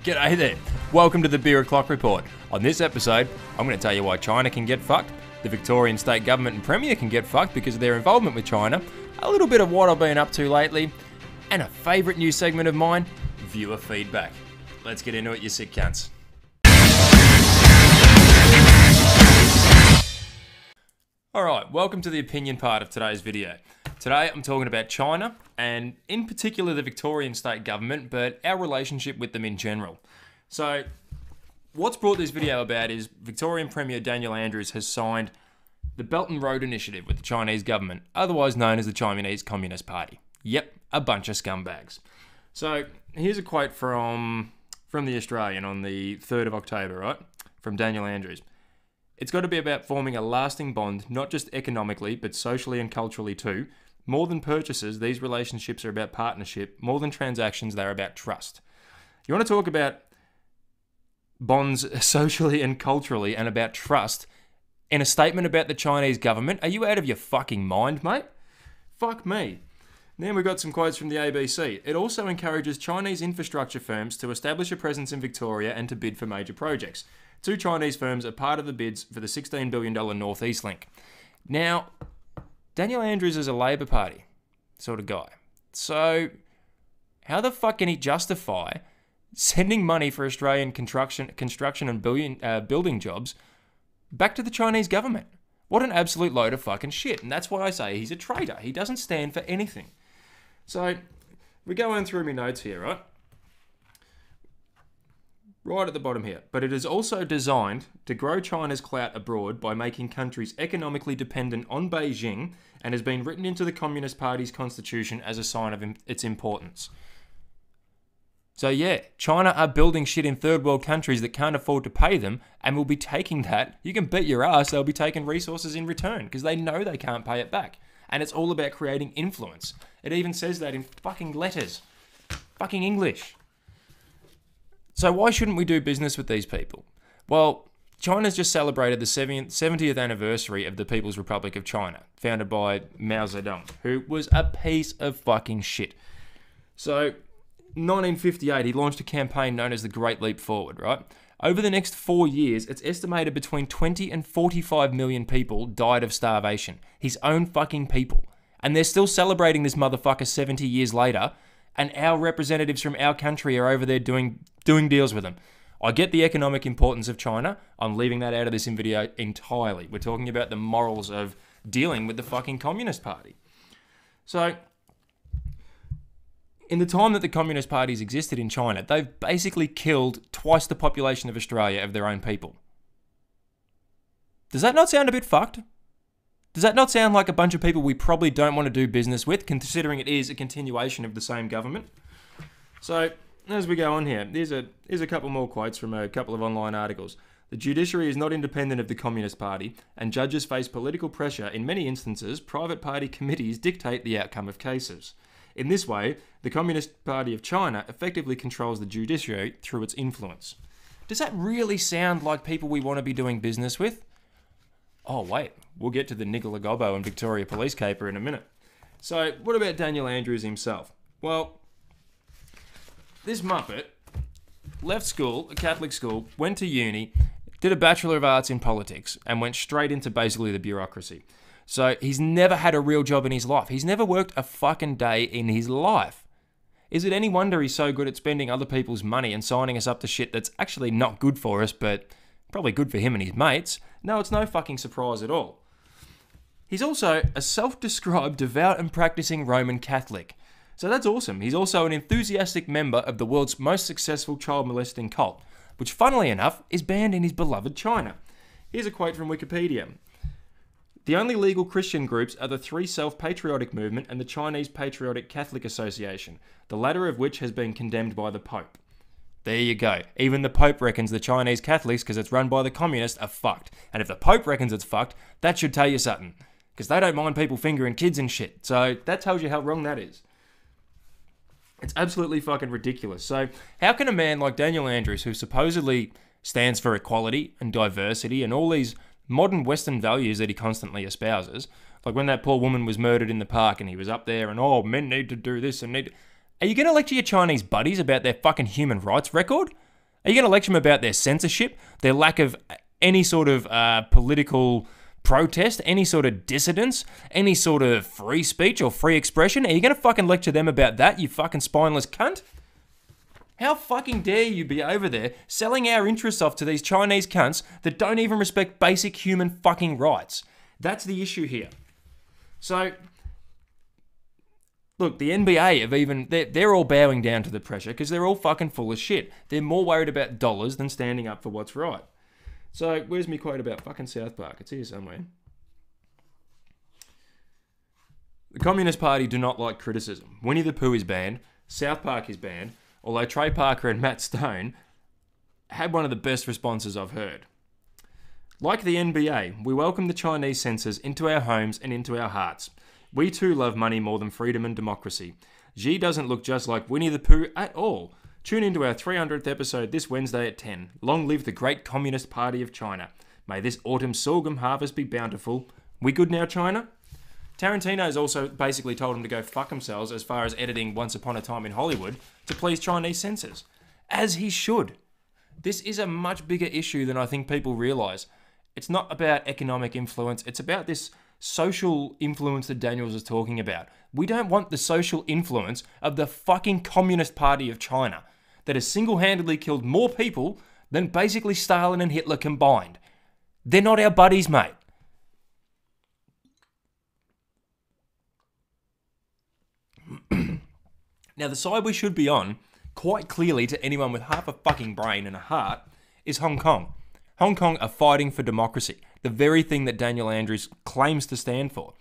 G'day there. Welcome to the Beer O'Clock Report. On this episode, I'm going to tell you why China can get fucked, the Victorian state government and premier can get fucked because of their involvement with China, a little bit of what I've been up to lately, and a favourite new segment of mine, viewer feedback. Let's get into it, you sick cunts. Alright, welcome to the opinion part of today's video. Today I'm talking about China, and in particular the Victorian state government, but our relationship with them in general. So, what's brought this video about is Victorian Premier Daniel Andrews has signed the Belt and Road Initiative with the Chinese government, otherwise known as the Chinese Communist Party. Yep, a bunch of scumbags. So, here's a quote from The Australian on the 3rd of October, right? From Daniel Andrews. It's got to be about forming a lasting bond, not just economically, but socially and culturally too. More than purchases, these relationships are about partnership. More than transactions, they're about trust. You want to talk about bonds socially and culturally and about trust in a statement about the Chinese government? Are you out of your fucking mind, mate? Fuck me. Then we've got some quotes from the ABC. It also encourages Chinese infrastructure firms to establish a presence in Victoria and to bid for major projects. 2 Chinese firms are part of the bids for the $16 billion North East Link. Now, Daniel Andrews is a Labor Party sort of guy. So, how the fuck can he justify sending money for Australian construction and building jobs back to the Chinese government? What an absolute load of fucking shit. And that's why I say he's a traitor. He doesn't stand for anything. So, we go on through my notes here, right? Right at the bottom here. But it is also designed to grow China's clout abroad by making countries economically dependent on Beijing and has been written into the Communist Party's constitution as a sign of its importance. So yeah, China are building shit in third world countries that can't afford to pay them and will be taking that. You can bet your ass they'll be taking resources in return because they know they can't pay it back. And it's all about creating influence. It even says that in fucking letters. Fucking English. So why shouldn't we do business with these people? Well, China's just celebrated the 70th anniversary of the People's Republic of China, founded by Mao Zedong, who was a piece of fucking shit. So, 1958, he launched a campaign known as the Great Leap Forward, right? Over the next 4 years, it's estimated between 20 and 45 million people died of starvation. His own fucking people. And they're still celebrating this motherfucker 70 years later, and our representatives from our country are over there doing deals with them. I get the economic importance of China. I'm leaving that out of this video entirely. We're talking about the morals of dealing with the fucking Communist Party. So, in the time that the Communist Parties existed in China, they've basically killed twice the population of Australia of their own people. Does that not sound a bit fucked? Does that not sound like a bunch of people we probably don't want to do business with, considering it is a continuation of the same government? So, as we go on here, here's a couple more quotes from a couple of online articles. The judiciary is not independent of the Communist Party, and judges face political pressure. In many instances, private party committees dictate the outcome of cases. In this way, the Communist Party of China effectively controls the judiciary through its influence. Does that really sound like people we want to be doing business with? Oh wait, we'll get to the Nicola Gobbo and Victoria police caper in a minute. So, what about Daniel Andrews himself? Well, this muppet left school, a Catholic school, went to uni, did a Bachelor of Arts in politics, and went straight into basically the bureaucracy. So, he's never had a real job in his life. He's never worked a fucking day in his life. Is it any wonder he's so good at spending other people's money and signing us up to shit that's actually not good for us, but probably good for him and his mates? No, it's no fucking surprise at all. He's also a self-described devout and practicing Roman Catholic. So that's awesome. He's also an enthusiastic member of the world's most successful child molesting cult, which funnily enough is banned in his beloved China. Here's a quote from Wikipedia. The only legal Christian groups are the Three Self-Patriotic Movement and the Chinese Patriotic Catholic Association, the latter of which has been condemned by the Pope. There you go. Even the Pope reckons the Chinese Catholics, because it's run by the communists, are fucked. And if the Pope reckons it's fucked, that should tell you something. Because they don't mind people fingering kids and shit. So that tells you how wrong that is. It's absolutely fucking ridiculous. So how can a man like Daniel Andrews, who supposedly stands for equality and diversity and all these modern Western values that he constantly espouses, like when that poor woman was murdered in the park and he was up there and, oh, men need to do this and need to... Are you going to lecture your Chinese buddies about their fucking human rights record? Are you going to lecture them about their censorship, their lack of any sort of political protest, any sort of dissidence, any sort of free speech or free expression? Are you going to fucking lecture them about that, you fucking spineless cunt? How fucking dare you be over there selling our interests off to these Chinese cunts that don't even respect basic human fucking rights? That's the issue here. So, look, the NBA have even, they're all bowing down to the pressure because they're all fucking full of shit. They're more worried about dollars than standing up for what's right. So, where's me quote about fucking South Park? It's here somewhere. The Communist Party do not like criticism. Winnie the Pooh is banned. South Park is banned. Although Trey Parker and Matt Stone had one of the best responses I've heard. Like the NBA, we welcome the Chinese censors into our homes and into our hearts. We too love money more than freedom and democracy. Xi doesn't look just like Winnie the Pooh at all. Tune into our 300th episode this Wednesday at 10. Long live the great Communist Party of China. May this autumn sorghum harvest be bountiful. We good now, China? Tarantino's also basically told them to go fuck themselves as far as editing Once Upon a Time in Hollywood to please Chinese censors. As he should. This is a much bigger issue than I think people realise. It's not about economic influence, it's about this social influence that Daniels is talking about. We don't want the social influence of the fucking Communist Party of China that has single-handedly killed more people than basically Stalin and Hitler combined. They're not our buddies, mate. Now, the side we should be on, quite clearly to anyone with half a fucking brain and a heart, is Hong Kong. Hong Kong are fighting for democracy, the very thing that Daniel Andrews claims to stand for.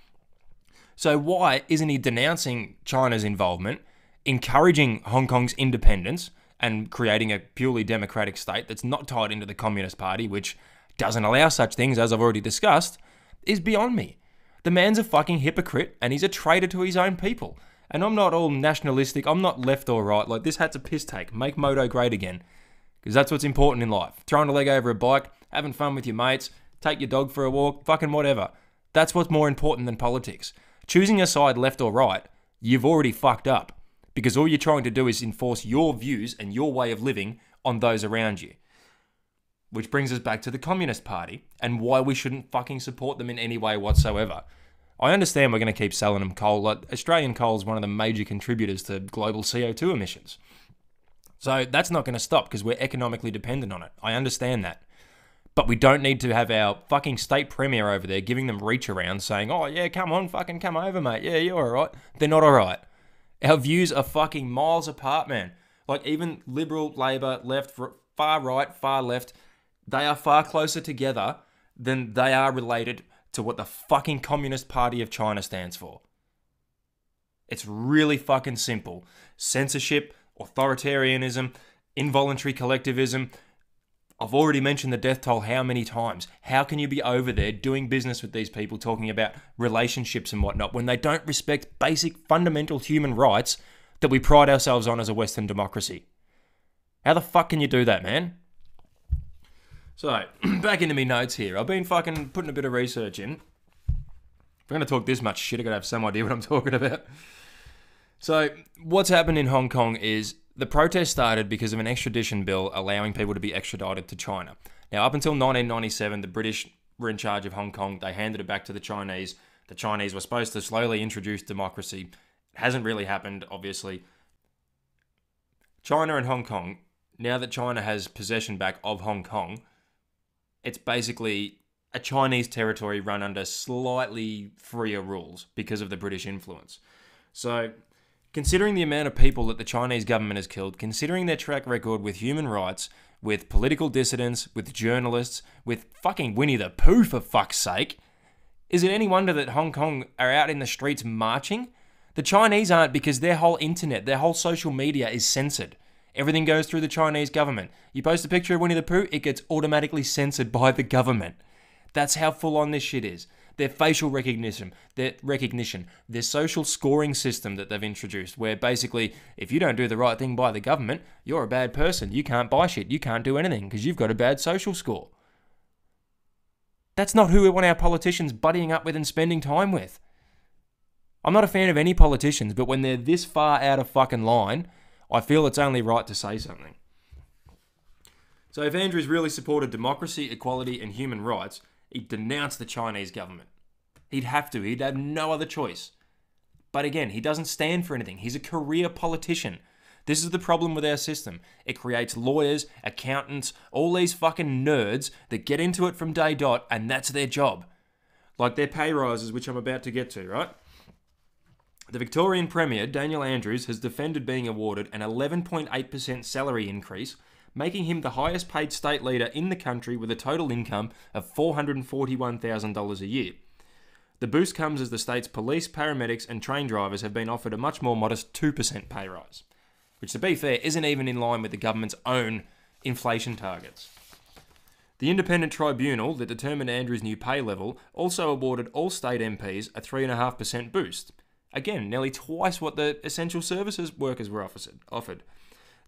So why isn't he denouncing China's involvement, encouraging Hong Kong's independence, and creating a purely democratic state that's not tied into the Communist Party, which doesn't allow such things, as I've already discussed, is beyond me. The man's a fucking hypocrite, and he's a traitor to his own people. And I'm not all nationalistic, I'm not left or right, like this hat's a piss take, make moto great again. Because that's what's important in life. Throwing a leg over a bike, having fun with your mates, take your dog for a walk, fucking whatever. That's what's more important than politics. Choosing a side left or right, you've already fucked up. Because all you're trying to do is enforce your views and your way of living on those around you. Which brings us back to the Communist Party and why we shouldn't fucking support them in any way whatsoever. I understand we're going to keep selling them coal. Like, Australian coal is one of the major contributors to global CO2 emissions. So that's not going to stop because we're economically dependent on it. I understand that. But we don't need to have our fucking state premier over there giving them reach around saying, oh yeah, come on, fucking come over, mate. Yeah, you're alright. They're not alright. Our views are fucking miles apart, man. Like even Liberal, Labor, left, far right, far left, they are far closer together than they are related to what the fucking Communist Party of China stands for. It's really fucking simple. Censorship, authoritarianism, involuntary collectivism. I've already mentioned the death toll how many times? How can you be over there doing business with these people talking about relationships and whatnot when they don't respect basic fundamental human rights that we pride ourselves on as a Western democracy? How the fuck can you do that, man? So, back into me notes here. I've been fucking putting a bit of research in. If I'm going to talk this much shit, I've got to have some idea what I'm talking about. So, what's happened in Hong Kong is the protest started because of an extradition bill allowing people to be extradited to China. Now, up until 1997, the British were in charge of Hong Kong. They handed it back to the Chinese. The Chinese were supposed to slowly introduce democracy. It hasn't really happened, obviously. China and Hong Kong, now that China has possession back of Hong Kong, it's basically a Chinese territory run under slightly freer rules because of the British influence. So, considering the amount of people that the Chinese government has killed, considering their track record with human rights, with political dissidents, with journalists, with fucking Winnie the Pooh for fuck's sake, is it any wonder that Hong Kong are out in the streets marching? The Chinese aren't because their whole internet, their whole social media is censored. Everything goes through the Chinese government. You post a picture of Winnie the Pooh, it gets automatically censored by the government. That's how full on this shit is. Their facial recognition, their social scoring system that they've introduced, where basically, if you don't do the right thing by the government, you're a bad person. You can't buy shit. You can't do anything because you've got a bad social score. That's not who we want our politicians buddying up with and spending time with. I'm not a fan of any politicians, but when they're this far out of fucking line, I feel it's only right to say something. So if Andrews really supported democracy, equality, and human rights, he'd denounce the Chinese government. He'd have to. He'd have no other choice. But again, he doesn't stand for anything. He's a career politician. This is the problem with our system. It creates lawyers, accountants, all these fucking nerds that get into it from day dot, and that's their job. Like their pay rises, which I'm about to get to, right? The Victorian Premier, Daniel Andrews, has defended being awarded an 11.8% salary increase, making him the highest paid state leader in the country with a total income of $441,000 a year. The boost comes as the state's police, paramedics and train drivers have been offered a much more modest 2% pay rise, which to be fair isn't even in line with the government's own inflation targets. The independent tribunal that determined Andrews' new pay level also awarded all state MPs a 3.5% boost. Again, nearly twice what the essential services workers were offered.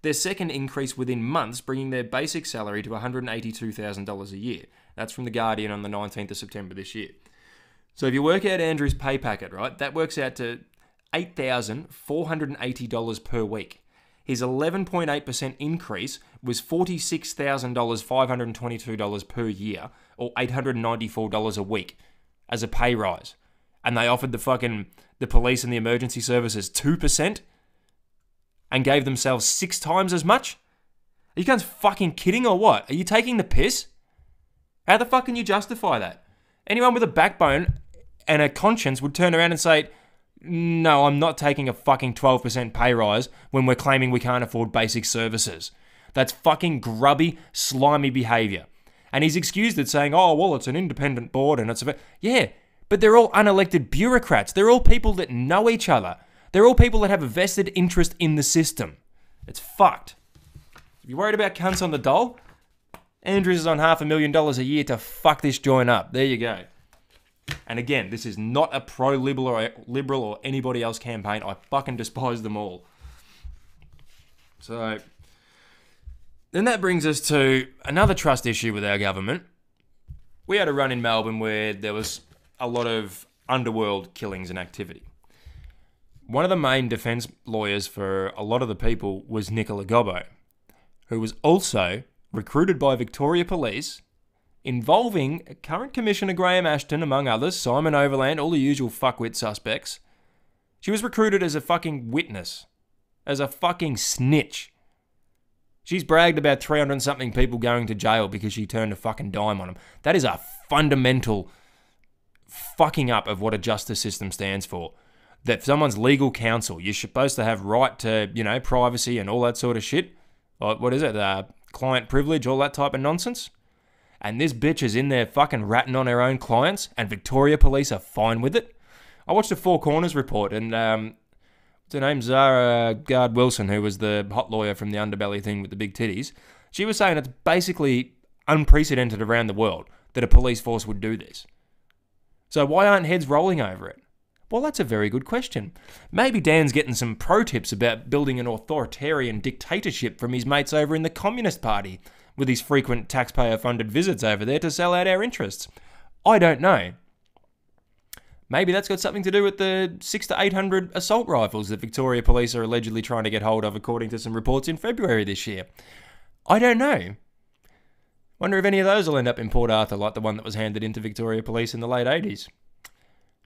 Their second increase within months, bringing their basic salary to $182,000 a year. That's from The Guardian on the 19th of September this year. So if you work out Andrews' pay packet, right, that works out to $8,480 per week. His 11.8% increase was $46,522 per year, or $894 a week, as a pay rise. And they offered the police and the emergency services 2%? And gave themselves 6 times as much? Are you guys fucking kidding or what? Are you taking the piss? How the fuck can you justify that? Anyone with a backbone and a conscience would turn around and say, no, I'm not taking a fucking 12% pay rise when we're claiming we can't afford basic services. That's fucking grubby, slimy behaviour. And he's excused it saying, oh, well, it's an independent board and it's a... Yeah, but they're all unelected bureaucrats. They're all people that know each other. They're all people that have a vested interest in the system. It's fucked. If you're worried about cunts on the dole, Andrews is on $500,000 a year to fuck this joint up. There you go. And again, this is not a pro-liberal or anybody else campaign. I fucking despise them all. So, then that brings us to another trust issue with our government. We had a run in Melbourne where there was a lot of underworld killings and activity. One of the main defence lawyers for a lot of the people was Nicola Gobbo, who was also recruited by Victoria Police, involving current Commissioner Graham Ashton, among others, Simon Overland, all the usual fuckwit suspects. She was recruited as a fucking witness, as a fucking snitch. She's bragged about 300-something people going to jail because she turned a fucking dime on them. That is a fundamental fucking up of what a justice system stands for. That someone's legal counsel, you're supposed to have right to, privacy and all that sort of shit. What is it? Client privilege, all that type of nonsense. And this bitch is in there fucking ratting on her own clients, and Victoria Police are fine with it. I watched a Four Corners report, and what's her name? Zara Gard Wilson, who was the hot lawyer from the underbelly thing with the big titties. She was saying it's basically unprecedented around the world that a police force would do this. So why aren't heads rolling over it? Well, that's a very good question. Maybe Dan's getting some pro tips about building an authoritarian dictatorship from his mates over in the Communist Party, with his frequent taxpayer-funded visits over there to sell out our interests. I don't know. Maybe that's got something to do with the 600 to 800 assault rifles that Victoria Police are allegedly trying to get hold of, according to some reports in February this year. I don't know. Wonder if any of those will end up in Port Arthur, like the one that was handed into Victoria Police in the late 80s.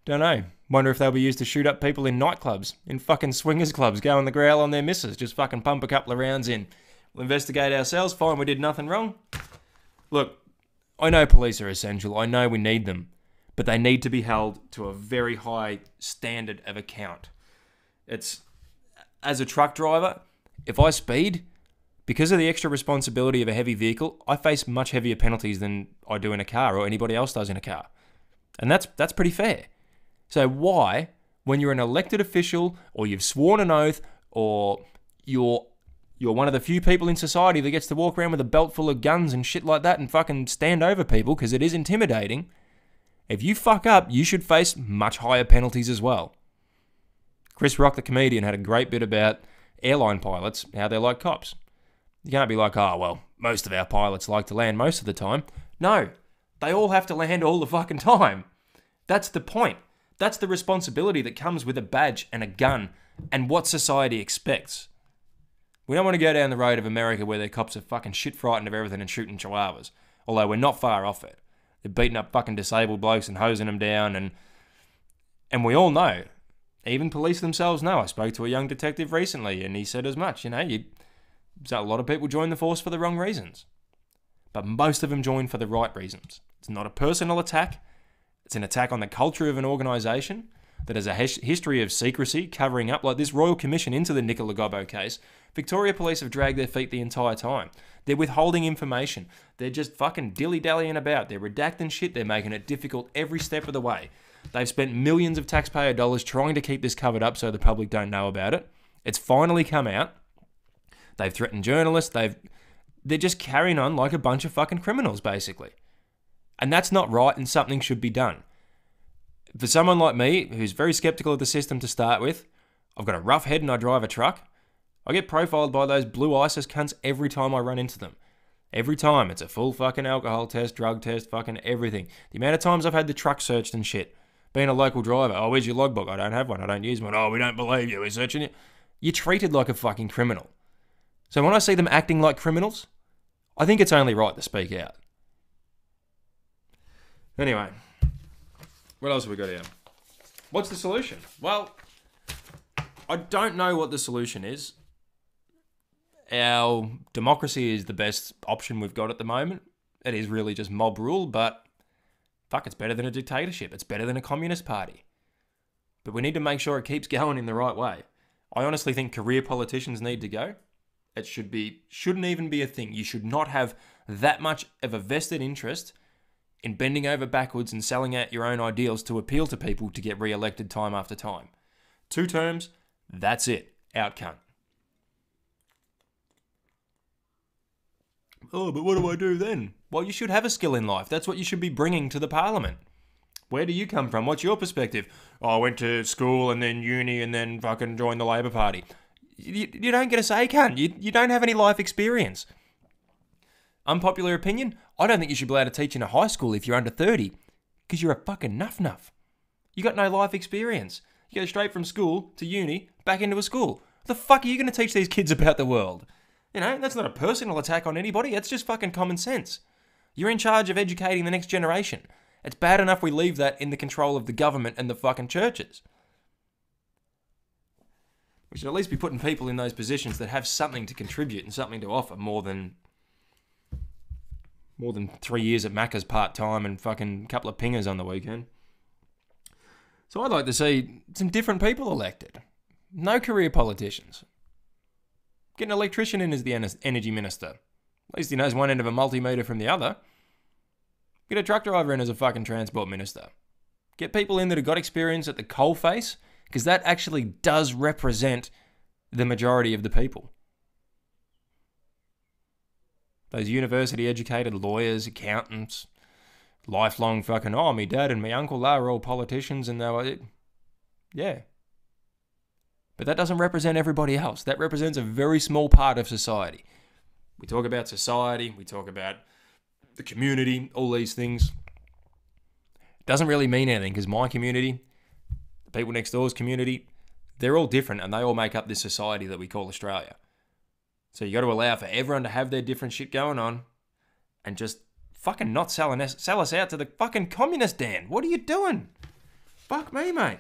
Don't know. Wonder if they'll be used to shoot up people in nightclubs, in fucking swingers clubs, go on the growl on their missus, just fucking pump a couple of rounds in. We'll investigate ourselves, fine, we did nothing wrong. Look, I know police are essential, I know we need them, but they need to be held to a very high standard of account. It's, as a truck driver, if I speed, because of the extra responsibility of a heavy vehicle, I face much heavier penalties than I do in a car or anybody else does in a car. And that's pretty fair. So why, when you're an elected official, or you've sworn an oath, or you're one of the few people in society that gets to walk around with a belt full of guns and shit like that and fucking stand over people, because it is intimidating, if you fuck up, you should face much higher penalties as well. Chris Rock, the comedian, had a great bit about airline pilots, how they're like cops. You can't be like, oh, well, most of our pilots like to land most of the time. No, they all have to land all the fucking time. That's the point. That's the responsibility that comes with a badge and a gun and what society expects. We don't want to go down the road of America where their cops are fucking shit frightened of everything and shooting chihuahuas. Although we're not far off it. They're beating up fucking disabled blokes and hosing them down, and we all know. Even police themselves know. I spoke to a young detective recently and he said as much. You know, a lot of people join the force for the wrong reasons. But most of them join for the right reasons. It's not a personal attack. It's an attack on the culture of an organisation that has a history of secrecy, covering up, like this Royal Commission into the Nicola Gobbo case. Victoria Police have dragged their feet the entire time. They're withholding information. They're just fucking dilly-dallying about. They're redacting shit. They're making it difficult every step of the way. They've spent millions of taxpayer dollars trying to keep this covered up so the public don't know about it. It's finally come out. They've threatened journalists. They're just carrying on like a bunch of fucking criminals, basically. And that's not right, and something should be done. For someone like me, who's very skeptical of the system to start with, I've got a rough head and I drive a truck, I get profiled by those blue ISIS cunts every time I run into them. Every time. It's a full fucking alcohol test, drug test, fucking everything. The amount of times I've had the truck searched and shit. Being a local driver, oh, where's your logbook? I don't have one, I don't use one. Oh, we don't believe you, we're searching you. You're treated like a fucking criminal. So when I see them acting like criminals, I think it's only right to speak out. Anyway, what else have we got here? What's the solution? Well, I don't know what the solution is. Our democracy is the best option we've got at the moment. It is really just mob rule, but fuck, it's better than a dictatorship. It's better than a communist party. But we need to make sure it keeps going in the right way. I honestly think career politicians need to go. It shouldn't even be a thing. You should not have that much of a vested interest in bending over backwards and selling out your own ideals to appeal to people to get re-elected time after time. 2 terms, that's it. Out cunt. Oh, but what do I do then? Well, you should have a skill in life. That's what you should be bringing to the parliament. Where do you come from? What's your perspective? Oh, I went to school and then uni and then fucking joined the Labor Party. You don't get a say, cunt. You don't have any life experience. Unpopular opinion? I don't think you should be allowed to teach in a high school if you're under 30, because you're a fucking nuff-nuff. You got no life experience. You go straight from school to uni, back into a school. What the fuck are you going to teach these kids about the world? You know, that's not a personal attack on anybody. It's just fucking common sense. You're in charge of educating the next generation. It's bad enough we leave that in the control of the government and the fucking churches. We should at least be putting people in those positions that have something to contribute and something to offer more than 3 years at Macca's part-time and fucking couple of pingers on the weekend. So I'd like to see some different people elected. No career politicians. Get an electrician in as the energy minister. At least he knows one end of a multimeter from the other. Get a truck driver in as a fucking transport minister. Get people in that have got experience at the coalface, because that actually does represent the majority of the people. Those university-educated lawyers, accountants, lifelong fucking, oh, me dad and me uncle, they were all politicians and they were... Yeah. But that doesn't represent everybody else. That represents a very small part of society. We talk about society, we talk about the community, all these things. It doesn't really mean anything, because my community, the people next door's community, they're all different and they all make up this society that we call Australia. So you got to allow for everyone to have their different shit going on and just fucking not sell us out to the fucking communist Dan. What are you doing? Fuck me, mate.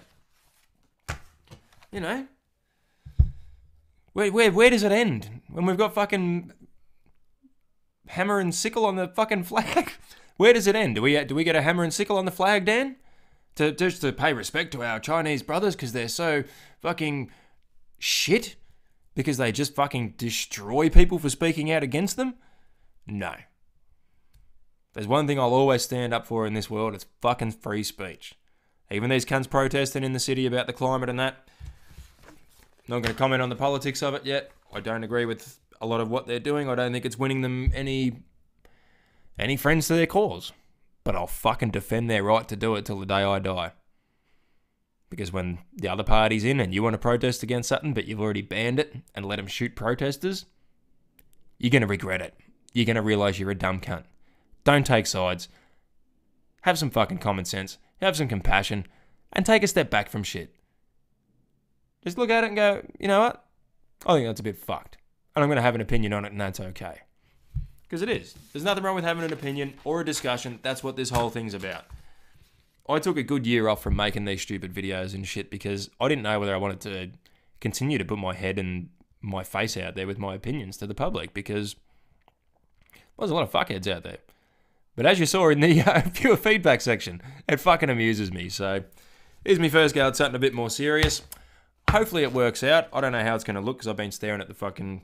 You know? Where does it end? When we've got fucking hammer and sickle on the fucking flag? Where does it end? Do we get a hammer and sickle on the flag, Dan? Just to pay respect to our Chinese brothers because they're so fucking shit? Because they just fucking destroy people for speaking out against them? No. There's one thing I'll always stand up for in this world, it's fucking free speech. Even these cunts protesting in the city about the climate and that. Not going to comment on the politics of it yet. I don't agree with a lot of what they're doing. I don't think it's winning them any friends to their cause. But I'll fucking defend their right to do it till the day I die. Because when the other party's in and you want to protest against something, but you've already banned it and let them shoot protesters, you're going to regret it. You're going to realise you're a dumb cunt. Don't take sides. Have some fucking common sense. Have some compassion. And take a step back from shit. Just look at it and go, you know what? I think that's a bit fucked. and I'm going to have an opinion on it, and that's okay. Because it is. There's nothing wrong with having an opinion or a discussion. That's what this whole thing's about. I took a good year off from making these stupid videos and shit because I didn't know whether I wanted to continue to put my head and my face out there with my opinions to the public because there's a lot of fuckheads out there. But as you saw in the viewer feedback section, it fucking amuses me. So here's my first go at something a bit more serious. Hopefully it works out. I don't know how it's going to look because I've been staring at the fucking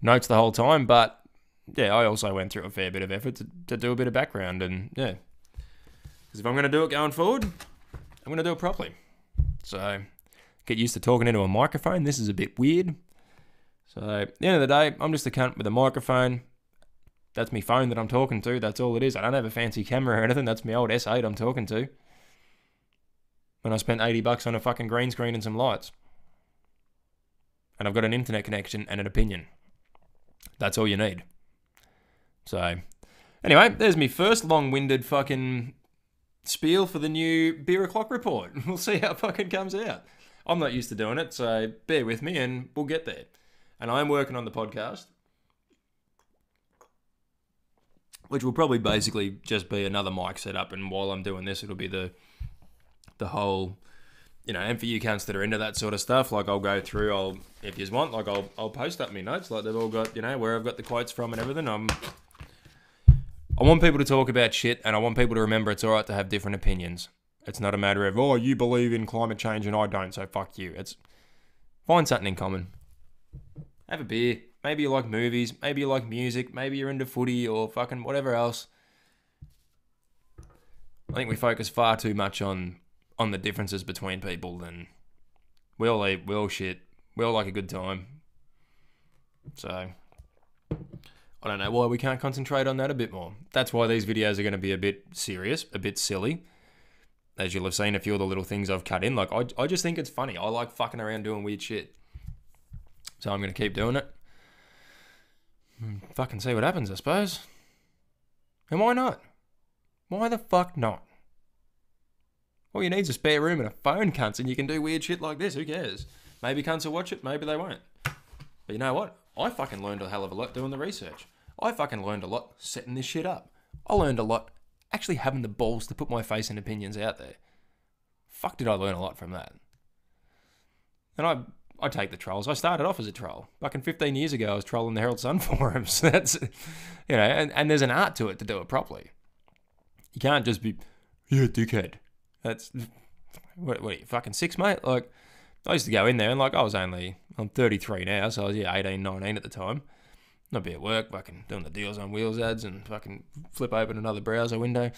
notes the whole time. But yeah, I also went through a fair bit of effort to do a bit of background. And yeah, because if I'm going to do it going forward, I'm going to do it properly. So get used to talking into a microphone. This is a bit weird. So at the end of the day, I'm just a cunt with a microphone. That's my phone that I'm talking to. That's all it is. I don't have a fancy camera or anything. That's my old S8 I'm talking to. And I spent $80 on a fucking green screen and some lights. And I've got an internet connection and an opinion. That's all you need. So, anyway, there's my first long-winded fucking spiel for the new Beer O'Clock report. We'll see how it fucking comes out. I'm not used to doing it, so bear with me and we'll get there. And I'm working on the podcast, which will probably basically just be another mic setup, and while I'm doing this, it'll be the whole, and for you cunts that are into that sort of stuff, like I'll go through, if you want, like I'll post up my notes, like they've all got, where I've got the quotes from and everything. I want people to talk about shit, and I want people to remember it's alright to have different opinions. It's not a matter of, oh, you believe in climate change and I don't, so fuck you. It's find something in common. Have a beer. Maybe you like movies. Maybe you like music. Maybe you're into footy or fucking whatever else. I think we focus far too much on the differences between people, and we all eat, we all shit, we all like a good time. So I don't know why we can't concentrate on that a bit more. That's why these videos are going to be a bit serious, a bit silly. As you'll have seen a few of the little things I've cut in. Like, I just think it's funny. I like fucking around doing weird shit. So I'm going to keep doing it. Fucking see what happens, I suppose. And why not? Why the fuck not? All you need is a spare room and a phone, cunts, and you can do weird shit like this. Who cares? Maybe cunts will watch it, maybe they won't. But you know what? I fucking learned a hell of a lot doing the research. I fucking learned a lot setting this shit up. I learned a lot actually having the balls to put my face and opinions out there. Fuck, did I learn a lot from that. And I take the trolls. I started off as a troll. Fucking 15 years ago, I was trolling the Herald Sun forums. That's, and there's an art to it to do it properly. You can't just be, yeah, dickhead. That's, what are you, fucking 6, mate? Like, I used to go in there and like, I'm 33 now, so I was, 18, 19 at the time. I'd be at work, fucking doing the Deals on Wheels ads and fucking flip open another browser window.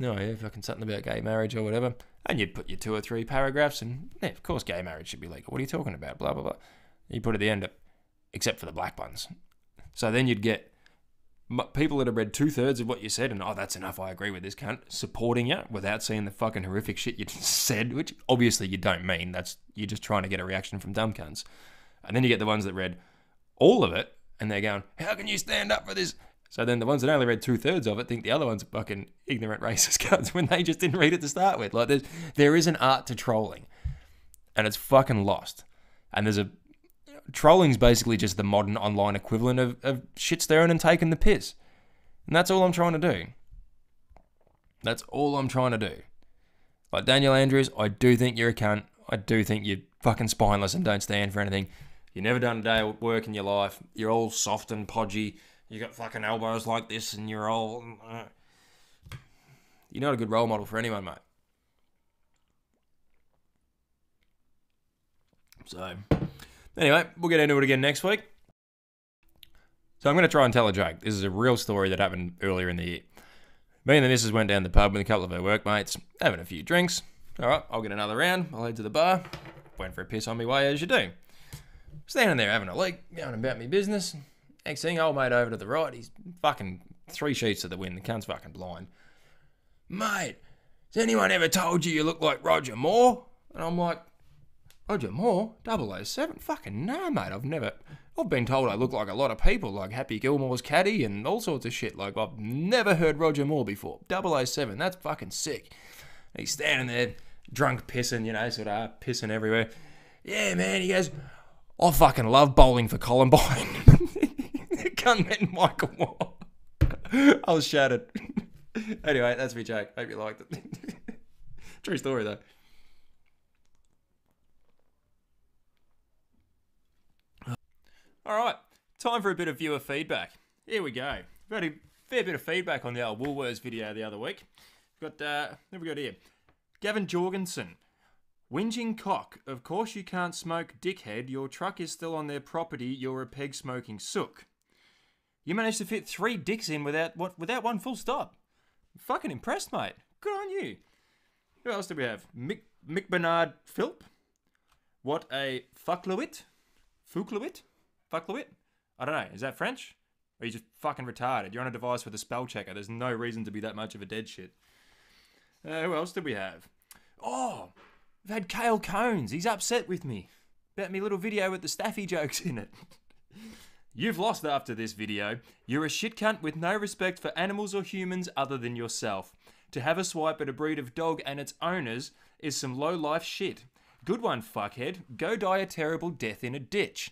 Fucking something about gay marriage or whatever. And you'd put your 2 or 3 paragraphs and, yeah, of course gay marriage should be legal. What are you talking about? Blah, blah, blah. You put at the end, except for the black ones. So then you'd get people that have read 2/3 of what you said and, oh, that's enough, I agree with this cunt, supporting you without seeing the fucking horrific shit you said, which obviously you don't mean. You're just trying to get a reaction from dumb cunts. And then you get the ones that read all of it and they're going, how can you stand up for this? So then the ones that only read 2/3 of it think the other ones are fucking ignorant racist cunts when they just didn't read it to start with. Like, there is an art to trolling, and it's fucking lost. And trolling's basically just the modern online equivalent of shit stirring and taking the piss. And that's all I'm trying to do. That's all I'm trying to do. Like Daniel Andrews, I do think you're a cunt. I do think you're fucking spineless and don't stand for anything. You've never done a day of work in your life. You're all soft and podgy. You got fucking elbows like this and you're all... You're not a good role model for anyone, mate. So, anyway, we'll get into it again next week. So I'm going to try and tell a joke. This is a real story that happened earlier in the year. Me and the missus went down the pub with a couple of our workmates, having a few drinks. All right, I'll get another round. I'll head to the bar. Went for a piss on my way, as you do. Standing there having a leak, going about my business. Next thing, old mate over to the right, he's fucking 3 sheets to the wind. The cunt's fucking blind. Mate, has anyone ever told you look like Roger Moore? And I'm like, Roger Moore? 007? Fucking no, mate. I've been told I look like a lot of people, like Happy Gilmore's caddy and all sorts of shit. Like, I've never heard Roger Moore before. 007, that's fucking sick. And he's standing there, drunk pissing, sort of pissing everywhere. Yeah, man, he goes, I fucking love bowling for Columbine. Cunt meant Michael Moore. I was shattered. Anyway, that's me joke. Hope you liked it. True story though. Alright, time for a bit of viewer feedback. Here we go. We've had a fair bit of feedback on the old Woolworths video the other week. What have we got here? Gavin Jorgensen. Whinging cock. Of course you can't smoke, dickhead. Your truck is still on their property. You're a peg-smoking sook. You managed to fit 3 dicks in without one full stop. I'm fucking impressed, mate. Good on you. Who else do we have? Mick Bernard Philp. What a fuckluit? Fuckluit? Fuckluit? I don't know. Is that French? Or are you just fucking retarded? You're on a device with a spell checker. There's no reason to be that much of a dead shit. Who else did we have? Oh, we've had Cale Cones. He's upset with me about me little video with the Staffy jokes in it. You've lost after this video. You're a shit cunt with no respect for animals or humans other than yourself. To have a swipe at a breed of dog and its owners is some low-life shit. Good one, fuckhead. Go die a terrible death in a ditch.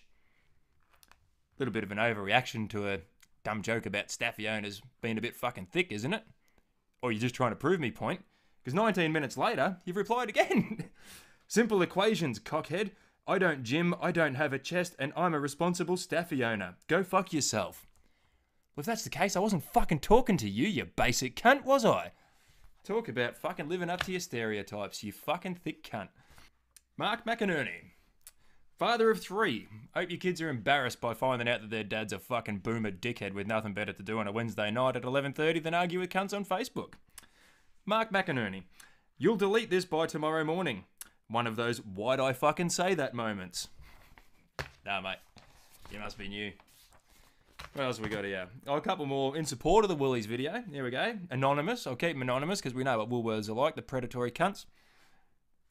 Little bit of an overreaction to a dumb joke about Staffy owners being a bit fucking thick, isn't it? Or you're just trying to prove me point. Because 19 minutes later, you've replied again. Simple equations, cockhead. I don't gym, I don't have a chest, and I'm a responsible Staffy owner. Go fuck yourself. Well, if that's the case, I wasn't fucking talking to you, you basic cunt, was I? Talk about fucking living up to your stereotypes, you fucking thick cunt. Mark McInerney. Father of 3. Hope your kids are embarrassed by finding out that their dad's a fucking boomer dickhead with nothing better to do on a Wednesday night at 11:30 than argue with cunts on Facebook. Mark McInerney. You'll delete this by tomorrow morning. One of those why'd I fucking say that moments. Nah, mate. You must be new. What else have we got here? Oh, a couple more in support of the Woolies video. Here we go. Anonymous. I'll keep them anonymous because we know what Woolworths are like, the predatory cunts.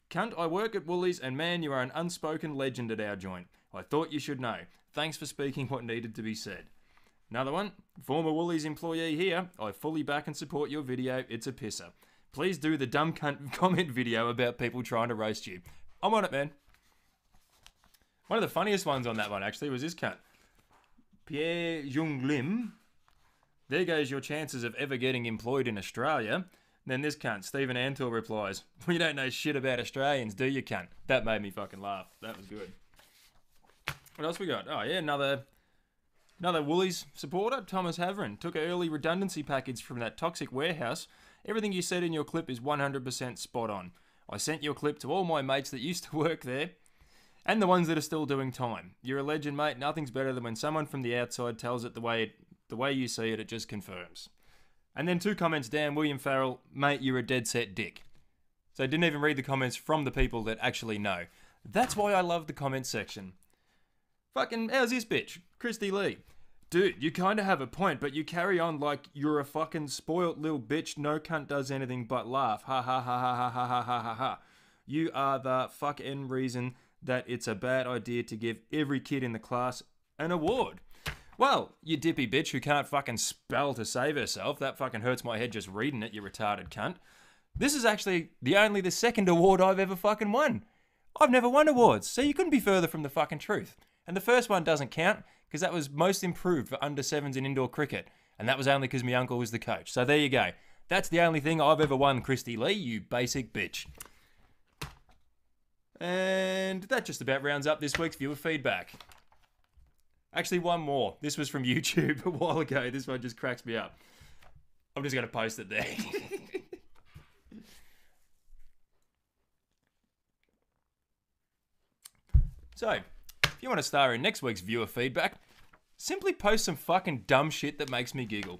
Cunt, I work at Woolies and man, you are an unspoken legend at our joint. I thought you should know. Thanks for speaking what needed to be said. Another one. Former Woolies employee here. I fully back and support your video. It's a pisser. Please do the dumb cunt comment video about people trying to roast you. I'm on it, man. One of the funniest ones on that one, actually, was this cunt. Pierre Jung Lim. There goes your chances of ever getting employed in Australia. Then this cunt, Stephen Antor, replies, well, you don't know shit about Australians, do you, cunt? That made me fucking laugh. That was good. What else we got? Oh, yeah, another Woolies supporter, Thomas Haverin, took an early redundancy package from that toxic warehouse. Everything you said in your clip is 100% spot on. I sent your clip to all my mates that used to work there and the ones that are still doing time. You're a legend, mate. Nothing's better than when someone from the outside tells it the way you see it, it just confirms. And then 2 comments down, William Farrell, mate, you're a dead set dick. So I didn't even read the comments from the people that actually know. That's why I love the comment section. Fucking, how's this bitch? Christy Lee. Dude, you kind of have a point, but you carry on like you're a fucking spoilt little bitch. No cunt does anything but laugh. Ha ha ha ha ha ha ha ha ha ha. You are the fucking reason that it's a bad idea to give every kid in the class an award. Well, you dippy bitch who can't fucking spell to save herself. That fucking hurts my head just reading it, you retarded cunt. This is actually the second award I've ever fucking won. I've never won awards, so you couldn't be further from the fucking truth. And the first one doesn't count, because that was most improved for under 7s in indoor cricket. And that was only because my uncle was the coach. So there you go. That's the only thing I've ever won, Christy Lee, you basic bitch. And that just about rounds up this week's viewer feedback. Actually, one more. This was from YouTube a while ago. This one just cracks me up. I'm just going to post it there. So, if you want to star in next week's viewer feedback, simply post some fucking dumb shit that makes me giggle.